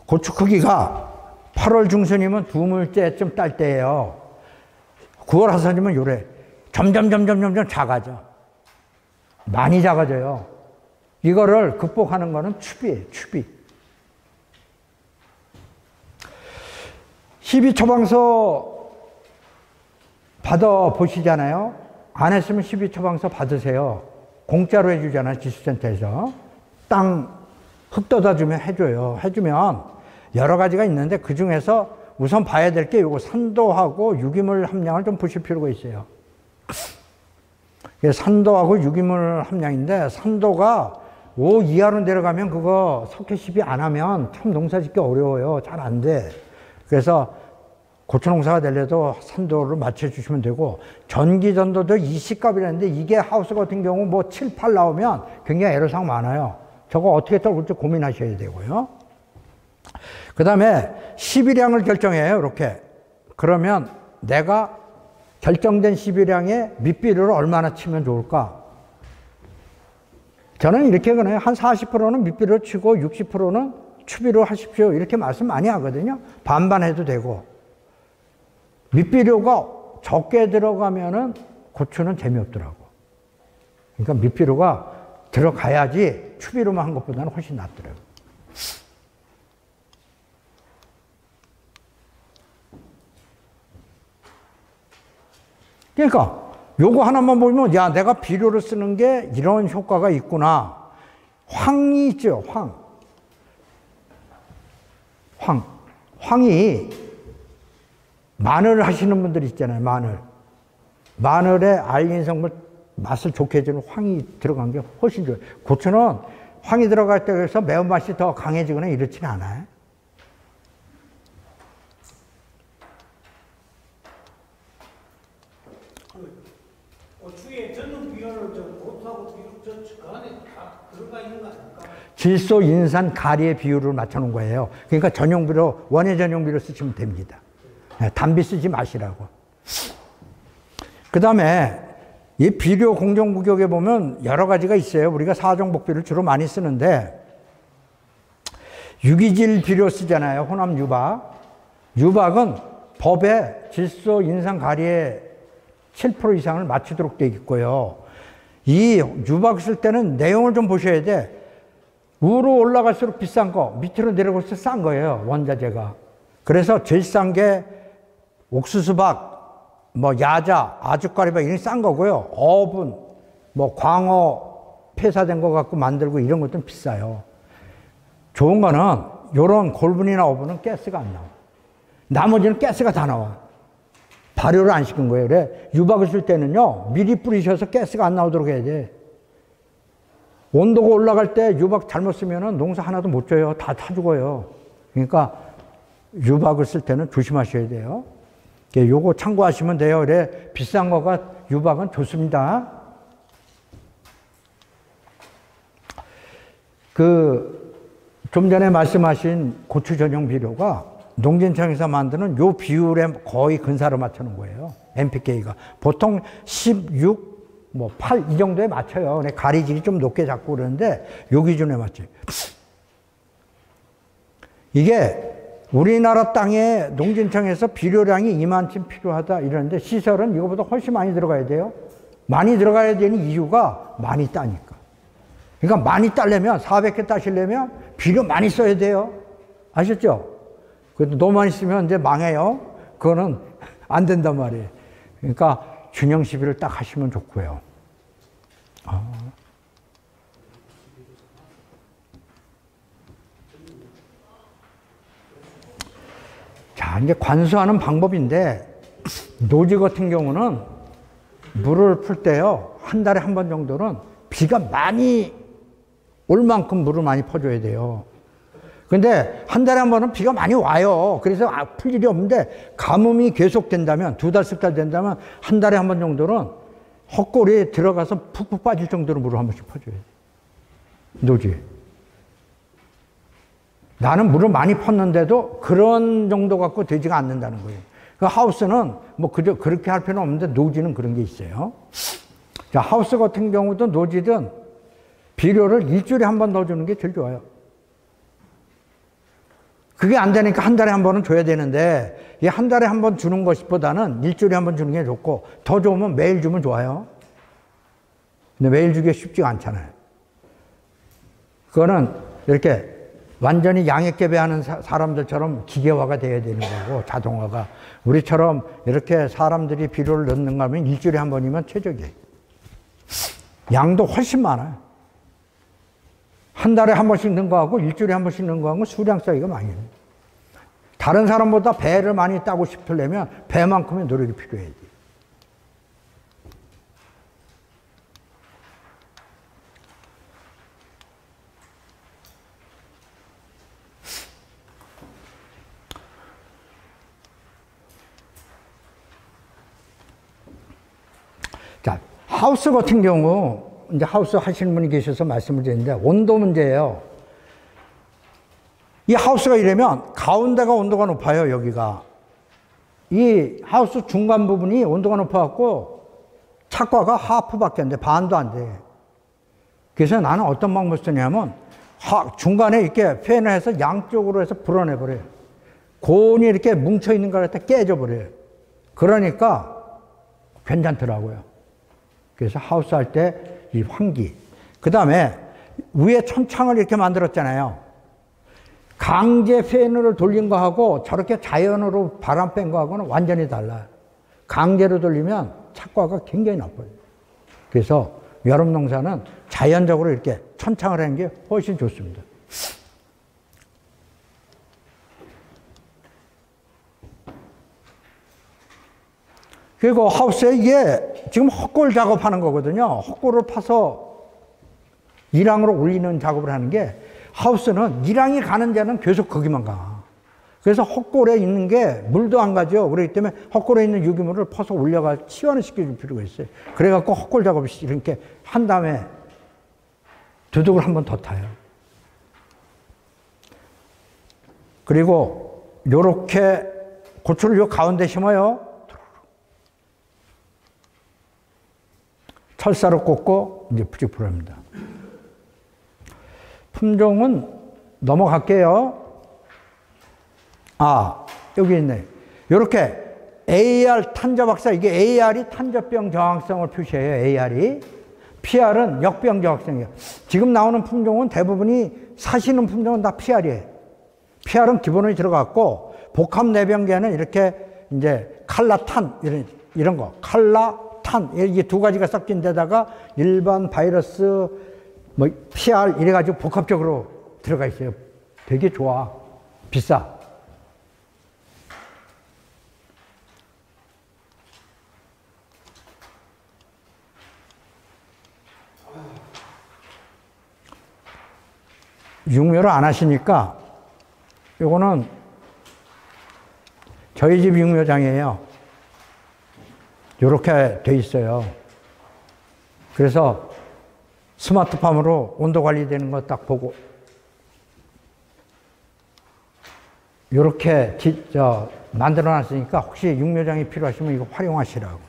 고추 크기가 8월 중순이면 두물째쯤 딸 때예요. 9월 하순이면 요래. 점점 작아져. 많이 작아져요. 이거를 극복하는 거는 추비예요, 추비. 십이처방서 받아보시잖아요. 안 했으면 십이처방서 받으세요. 공짜로 해주잖아요, 지수센터에서. 땅 흙 떠다주면 해줘요. 해주면 여러 가지가 있는데 그 중에서 우선 봐야 될 게 요거 산도하고 유기물 함량을 좀 보실 필요가 있어요. 산도하고 유기물 함량인데 산도가 5 이하로 내려가면 그거 석회시비 안 하면 참 농사 짓기 어려워요. 잘 안 돼. 그래서 고추 농사가 되려도 산도를 맞춰주시면 되고, 전기전도도 20값이라는데 이게 하우스 같은 경우 뭐 7, 8 나오면 굉장히 애로사항 많아요. 저거 어떻게 떨굴지 고민하셔야 되고요. 그 다음에 12량을 결정해요. 이렇게. 그러면 내가 결정된 12량에 밑비료를 얼마나 치면 좋을까? 저는 이렇게 그래요. 한 40%는 밑비료 치고 60%는 추비료 하십시오. 이렇게 말씀 많이 하거든요. 반반 해도 되고. 밑비료가 적게 들어가면은 고추는 재미없더라고. 그러니까 밑비료가 들어가야지 추비료만 한 것보다는 훨씬 낫더라고요. 그러니까 요거 하나만 보면 야, 내가 비료를 쓰는 게 이런 효과가 있구나. 황이 있죠, 황이 마늘 하시는 분들 있잖아요. 마늘에 알린 성분 맛을 좋게 해주는 황이 들어간 게 훨씬 좋아요. 고추는 황이 들어갈 때 그래서 매운맛이 더 강해지거나 이렇지는 않아요. 고추에 전용 비료를 고추하고 그 안에 다 들어가 있는 거 아닙니까? 질소, 인산, 가리의 비율을 맞춰놓은 거예요. 그러니까 전용 비료, 원예 전용 비료 쓰시면 됩니다. 단비 쓰지 마시라고. 그 다음에 이 비료 공정구역에 보면 여러 가지가 있어요. 우리가 사종복비를 주로 많이 쓰는데 유기질 비료 쓰잖아요. 혼합 유박. 유박은 법에 질소, 인산, 가리의 7% 이상을 맞추도록 되어 있고요. 이 유박 쓸 때는 내용을 좀 보셔야 돼. 위로 올라갈수록 비싼 거, 밑으로 내려갈수록 싼 거예요. 원자재가. 그래서 제일 싼 게 옥수수박, 뭐 야자, 아주까리박 이런 싼 거고요. 어분, 뭐 광어 폐사된 거 갖고 만들고 이런 것도 비싸요. 좋은 거는 요런 골분이나 어분은 가스가 안 나와. 나머지는 가스가 다 나와. 발효를 안 시킨 거예요. 그래 유박을 쓸 때는요, 미리 뿌리셔서 가스가 안 나오도록 해야 돼. 온도가 올라갈 때 유박 잘못 쓰면은 농사 하나도 못 져요. 다 타 죽어요. 그러니까 유박을 쓸 때는 조심하셔야 돼요. 요거 참고하시면 돼요. 그래 비싼 거가 유박은 좋습니다. 좀 전에 말씀하신 고추 전용 비료가 농진청에서 만드는 요 비율에 거의 근사로 맞추는 거예요. NPK가. 보통 16, 8 이 정도에 맞춰요. 가리질이 좀 높게 잡고 그러는데 요 기준에 맞춰요. 이게 우리나라 땅에 농진청에서 비료량이 이만큼 필요하다 이러는데 시설은 이거보다 훨씬 많이 들어가야 돼요. 많이 들어가야 되는 이유가 많이 따니까. 그러니까 많이 따려면 400개 따시려면 비료 많이 써야 돼요. 아셨죠? 그래도 너무 많이 쓰면 이제 망해요. 그거는 안 된단 말이에요. 그러니까 균형 시비를 딱 하시면 좋고요. 자, 이제 관수하는 방법인데, 노지 같은 경우는 물을 풀 때요, 한 달에 한 번 정도는 비가 많이 올 만큼 물을 많이 퍼줘야 돼요. 근데 한 달에 한 번은 비가 많이 와요. 그래서 풀 일이 없는데 가뭄이 계속된다면, 2달, 3달 된다면 한 달에 한 번 정도는 헛골에 들어가서 푹푹 빠질 정도로 물을 한 번씩 퍼줘야 돼요. 노지. 나는 물을 많이 펐는데도 그런 정도 갖고 되지가 않는다는 거예요. 그 하우스는 뭐 그렇게 할 필요는 없는데 노지는 그런 게 있어요. 자, 하우스 같은 경우도 노지든 비료를 일주일에 한 번 넣어주는 게 제일 좋아요. 그게 안 되니까 한 달에 한 번은 줘야 되는데, 이 한 달에 한 번 주는 것보다는 일주일에 한 번 주는 게 좋고, 더 좋으면 매일 주면 좋아요. 근데 매일 주기가 쉽지가 않잖아요. 그거는 이렇게 완전히 양액 재배하는 사람들처럼 기계화가 돼야 되는 거고, 자동화가. 우리처럼 이렇게 사람들이 비료를 넣는 거면 일주일에 한 번이면 최적이에요. 양도 훨씬 많아요. 한 달에 한 번씩 넣는 거하고 일주일에 한 번씩 넣는 거하고 수량 차이가 많이 나요. 다른 사람보다 배를 많이 따고 싶으려면 배만큼의 노력이 필요해야 돼요. 자, 하우스 같은 경우, 이제 하우스 하시는 분이 계셔서 말씀을 드리는데, 온도 문제예요. 이 하우스가 이러면 가운데가 온도가 높아요, 여기가. 이 하우스 중간 부분이 온도가 높아갖고 착과가 하프밖에 안 돼. 반도 안 돼. 그래서 나는 어떤 방법을 쓰냐면, 중간에 이렇게 팬을 해서 양쪽으로 해서 불어내버려요. 고온이 이렇게 뭉쳐있는 걸 갖다 깨져버려요. 그러니까 괜찮더라고요. 그래서 하우스 할 때 이 환기. 그 다음에 위에 천창을 이렇게 만들었잖아요. 강제 팬을 돌린 거하고 저렇게 자연으로 바람 뺀 거하고는 완전히 달라요. 강제로 돌리면 착과가 굉장히 나빠요. 그래서 여름 농사는 자연적으로 이렇게 천창을 하는 게 훨씬 좋습니다. 그리고 하우스에 이게 지금 헛골 작업하는 거거든요. 헛골을 파서 일항으로 올리는 작업을 하는 게, 하우스는 일항이 가는 데는 계속 거기만 가. 그래서 헛골에 있는 게 물도 안 가죠. 그렇기 때문에 헛골에 있는 유기물을 퍼서 올려가 치환을 시켜줄 필요가 있어요. 그래갖고 헛골 작업을 이렇게 한 다음에 두둑을 한 번 더 타요. 그리고 요렇게 고추를 요 가운데 심어요. 철사로 꽂고 이제 부직불합니다. 품종은 넘어갈게요. 여기 있네. 이렇게 AR 탄저박사, 이게 AR이 탄저병 저항성을 표시해요. AR이. PR은 역병 저항성이에요. 지금 나오는 품종은 대부분이 사시는 품종은 다 PR이에요. PR은 기본으로 들어갔고, 복합 내병계는 이렇게 이제 칼라탄 이런 거, 칼라탄 이게 두 가지가 섞인 데다가 일반 바이러스 뭐 PR 이래가지고 복합적으로 들어가 있어요. 되게 좋아. 비싸. 육묘를 안 하시니까 요거는 저희 집 육묘장이에요. 요렇게 돼 있어요. 그래서 스마트팜으로 온도 관리되는 거 딱 보고 요렇게 만들어 놨으니까 혹시 육묘장이 필요하시면 이거 활용하시라고.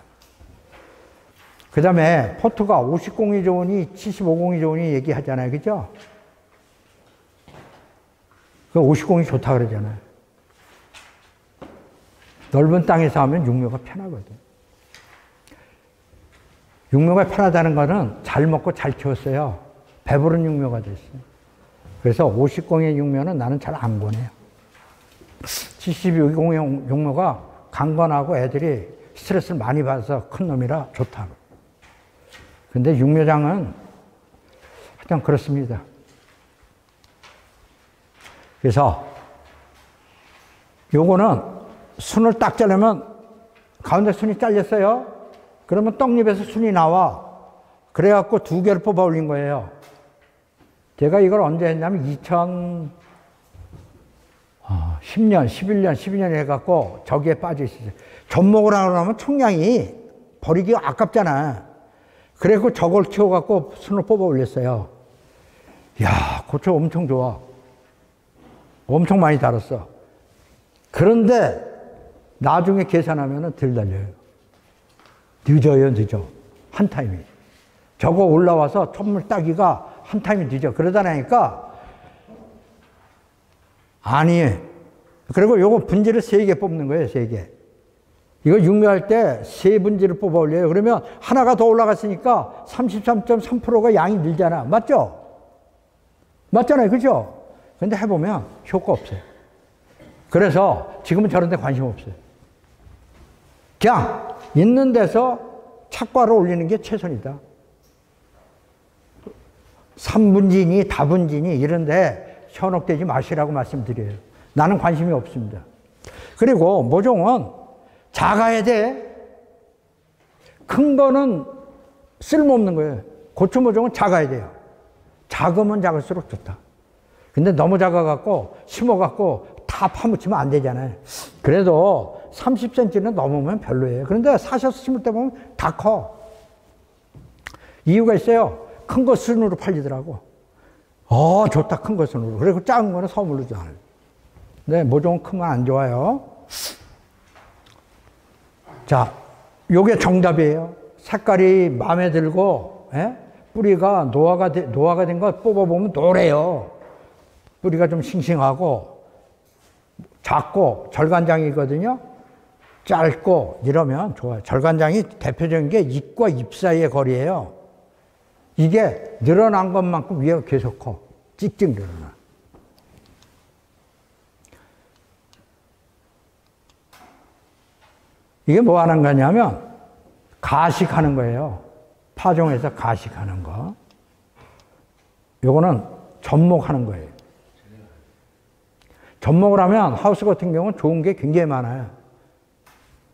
그 다음에 포트가 50공이 좋으니 75공이 좋으니 얘기하잖아요. 그죠? 그 50공이 좋다 그러잖아요. 넓은 땅에서 하면 육묘가 편하거든. 육묘가 편하다는 거는 잘 먹고 잘 키웠어요. 배부른 육묘가 됐어요. 그래서 50공의 육묘는 나는 잘 안 권해요. 72공의 육묘가 강건하고 애들이 스트레스를 많이 받아서 큰 놈이라 좋다고. 근데 육묘장은 하여튼 그렇습니다. 그래서 요거는 순을 딱 자르면 가운데 순이 잘렸어요. 그러면 떡잎에서 순이 나와. 그래갖고 두 개를 뽑아 올린 거예요. 제가 이걸 언제 했냐면 2010년, 11년, 12년에 해갖고 저기에 빠져 있었어요. 접목을 하고 나면 총량이 버리기가 아깝잖아. 그래갖고 저걸 키워갖고 순을 뽑아 올렸어요. 야, 고추 엄청 좋아. 엄청 많이 달았어. 그런데 나중에 계산하면 덜 달려요. 늦어요, 늦어. 한 타임이. 저거 올라와서 촛물 따기가 한 타임이 늦어. 그러다 나니까, 아니. 그리고 요거 분지를 3개 뽑는 거예요, 3개. 이거 육묘할 때 3분지를 뽑아 올려요. 그러면 하나가 더 올라갔으니까 33.3%가 양이 늘잖아. 맞죠? 맞잖아요. 그죠? 근데 해보면 효과 없어요. 그래서 지금은 저런 데 관심 없어요. 그냥 있는 데서 착과를 올리는 게 최선이다. 3분지니 다분지니 이런데 현혹되지 마시라고 말씀드려요. 나는 관심이 없습니다. 그리고 모종은 작아야 돼. 큰 거는 쓸모없는 거예요. 고추 모종은 작아야 돼요. 작으면 작을수록 좋다. 근데 너무 작아갖고 심어갖고 다 파묻히면 안 되잖아요. 그래도 30cm는 넘으면 별로예요. 그런데 사셔서 심을 때 보면 다 커. 이유가 있어요. 큰 거 순으로 팔리더라고. 좋다, 큰 거 순으로. 그리고 작은 거는 선물로 줘요. 근데 모종은 크면 안 좋아요. 자, 요게 정답이에요. 색깔이 마음에 들고, 뿌리가 노화가 된 거 뽑아보면 노래요. 뿌리가 좀 싱싱하고, 작고, 절간장이거든요. 짧고, 이러면 좋아요. 절간장이 대표적인 게 잎과 잎 사이의 거리예요. 이게 늘어난 것만큼 위에가 계속 커. 찍찍 늘어나. 이게 뭐 하는 거냐면, 가식하는 거예요. 파종해서 가식하는 거. 요거는 접목하는 거예요. 접목을 하면 하우스 같은 경우는 좋은 게 굉장히 많아요.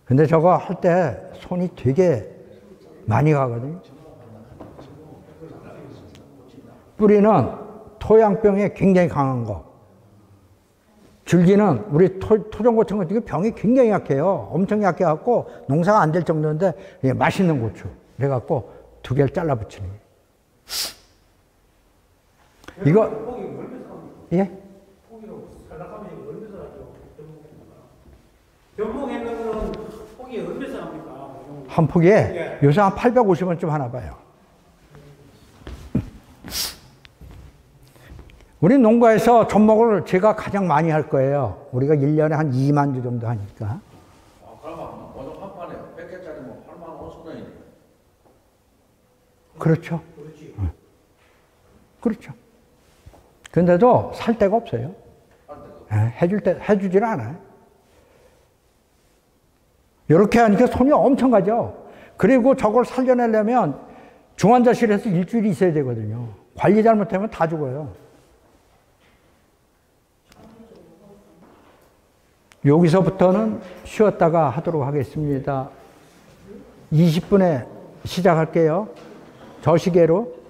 근데 저거 할 때 손이 되게 많이 가거든요. 뿌리는 토양병에 굉장히 강한 거. 줄기는 우리 토종고추 같은 게 병이 굉장히 약해요. 엄청 약해갖고 농사가 안 될 정도인데 맛있는 고추. 그래갖고 2개를 잘라 붙이는 거예요. 이거, 예? 변목했는 거는 폭이 얼마서 합니까? 한 폭에 요새 한 850원쯤 하나 봐요. 우리 농가에서 접목을 제가 가장 많이 할 거예요. 우리가 1년에 한 2만 주 정도 하니까. 그러면 모종 한 판에 100개짜리면 8만 5천 원이네. 그렇죠. 그렇죠. 근데도 살 데가 없어요. 해주질 않아요. 이렇게 하니까 손이 엄청 가죠. 그리고 저걸 살려내려면 중환자실에서 일주일이 있어야 되거든요. 관리 잘못하면 다 죽어요. 여기서부터는 쉬었다가 하도록 하겠습니다. 20분에 시작할게요. 저 시계로.